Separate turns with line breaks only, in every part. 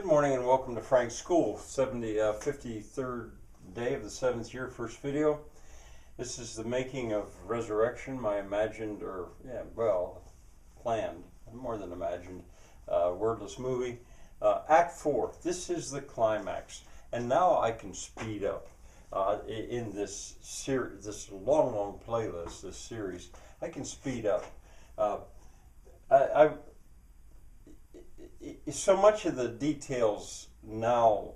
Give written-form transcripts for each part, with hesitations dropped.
Good morning and welcome to Frank's School, 53rd day of the 7th year, first video. This is the making of Resurrection, my imagined, planned, more than imagined, wordless movie. Act 4, this is the climax. And now I can speed up in this series, this long playlist, this series. I can speed up. So much of the details now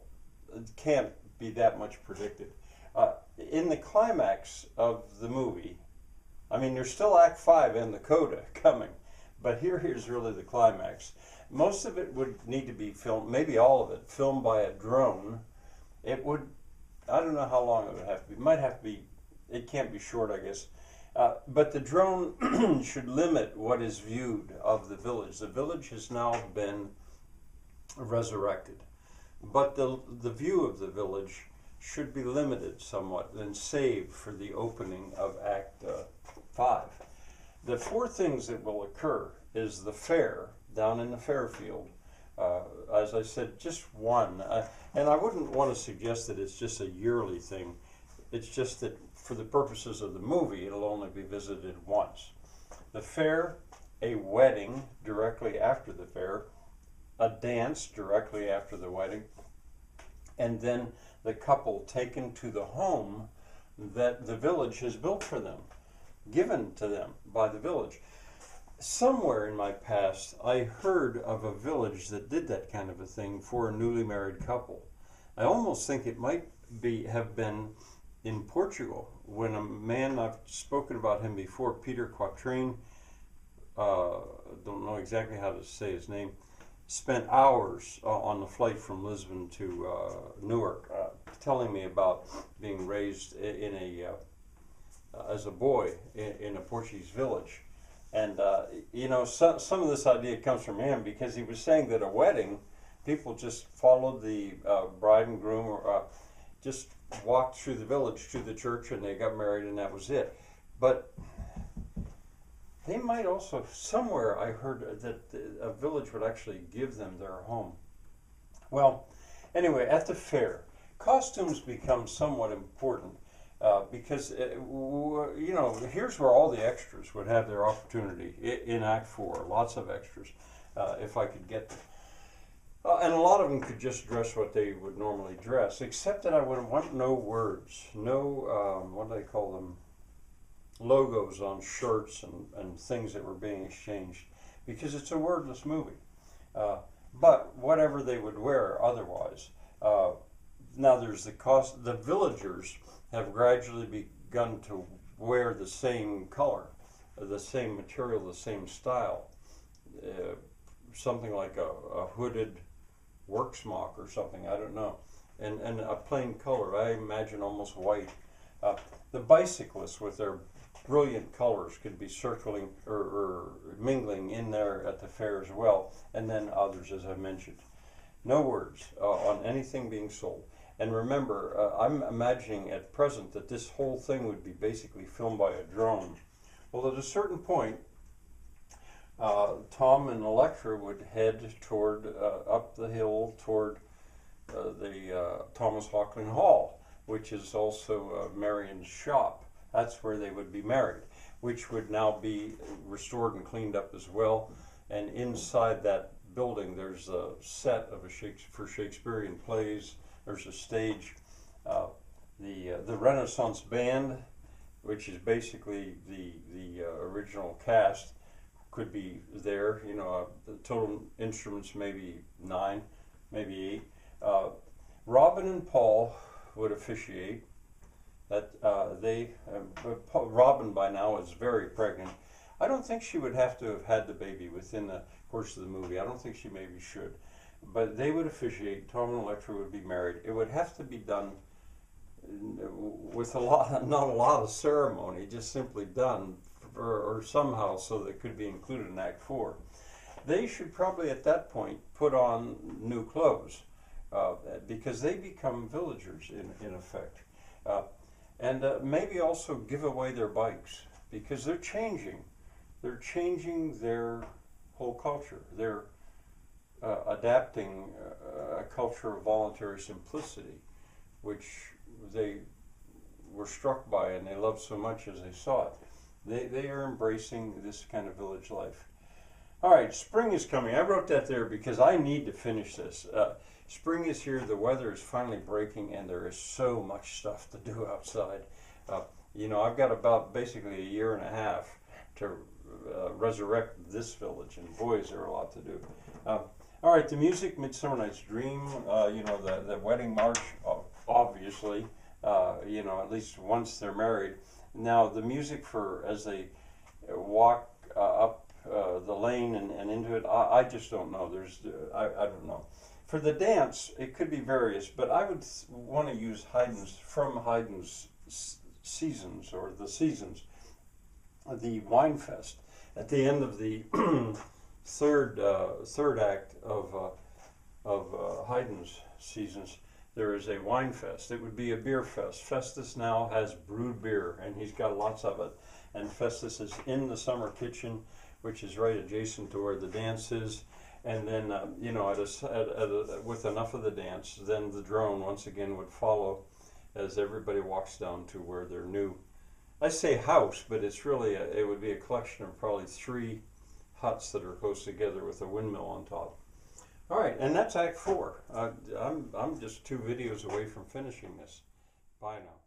can't be that much predicted. In the climax of the movie, I mean, there's still Act 5 and the coda coming, but here's really the climax. Most of it would need to be filmed, maybe all of it, filmed by a drone. It would, I don't know how long it would have to be. It might have to be, it can't be short, I guess. But the drone should limit what is viewed of the village. The village has now been resurrected, but the view of the village should be limited somewhat and saved for the opening of Act 5. The four things that will occur is the fair down in the fairfield. As I said, just one. And I wouldn't want to suggest that it's just a yearly thing. It's just that for the purposes of the movie, it'll only be visited once. The fair, a wedding directly after the fair, a dance directly after the wedding, and then the couple taken to the home that the village has built for them, given to them by the village. Somewhere in my past, I heard of a village that did that kind of a thing for a newly married couple. I almost think it might have been in Portugal, when a man, I've spoken about him before, Peter Quatrine, don't know exactly how to say his name, spent hours on the flight from Lisbon to Newark, telling me about being raised as a boy in a Portuguese village. And some of this idea comes from him, because he was saying that a wedding, people just followed the bride and groom, or just walked through the village to the church, and they got married, and that was it. But they might also, somewhere I heard that a village would actually give them their home. Well, anyway, at the fair, costumes become somewhat important because, here's where all the extras would have their opportunity in Act 4. Lots of extras, if I could get them. And a lot of them could just dress what they would normally dress, except that I would want no words, no, what do they call them, logos on shirts and things that were being exchanged, because it's a wordless movie. But whatever they would wear otherwise. Now there's the cost. The villagers have gradually begun to wear the same color, the same material, the same style. Something like a hooded work smock or something, I don't know, and a plain color, I imagine almost white. The bicyclists with their brilliant colors could be circling or mingling in there at the fair as well, and then others, as I mentioned. No words on anything being sold. And remember, I'm imagining at present that this whole thing would be basically filmed by a drone. Well, at a certain point, Tom and Electra would head toward up the hill toward the Thomas Hockling Hall, which is also Marion's shop. That's where they would be married, which would now be restored and cleaned up as well. And inside that building, there's a set of for Shakespearean plays. There's a stage. The Renaissance band, which is basically the original cast, could be there. The total instruments maybe 9, maybe 8. Robin and Paul would officiate. Robin by now is very pregnant. I don't think she would have to have had the baby within the course of the movie. I don't think she maybe should. But they would officiate. Tom and Electra would be married. It would have to be done with not a lot of ceremony, just simply done, or somehow so that it could be included in Act 4. They should probably at that point put on new clothes because they become villagers in effect. And maybe also give away their bikes, because they're changing. They're changing their whole culture. They're adapting culture of voluntary simplicity, which they were struck by and they loved so much as they saw it. They are embracing this kind of village life. All right, spring is coming. I wrote that there because I need to finish this. Spring is here, the weather is finally breaking, and there is so much stuff to do outside. You know, I've got about basically a year and a half to resurrect this village, and boy, is there a lot to do. All right, the music, Midsummer Night's Dream, you know, the wedding march, obviously, you know, at least once they're married. Now, the music for as they walk up the lane and into it, I just don't know. I don't know. For the dance, it could be various, but I would want to use Haydn's Seasons, or the Seasons, the Wine Fest. At the end of the third act of Haydn's Seasons, there is a wine fest. It would be a beer fest. Festus now has brewed beer, and he's got lots of it. And Festus is in the summer kitchen, which is right adjacent to where the dance is. And then, you know, with enough of the dance, then the drone once again would follow as everybody walks down to where their new, I say house, but it's really, it would be a collection of probably 3 huts that are close together with a windmill on top. All right, and that's Act 4. I'm just 2 videos away from finishing this. Bye now.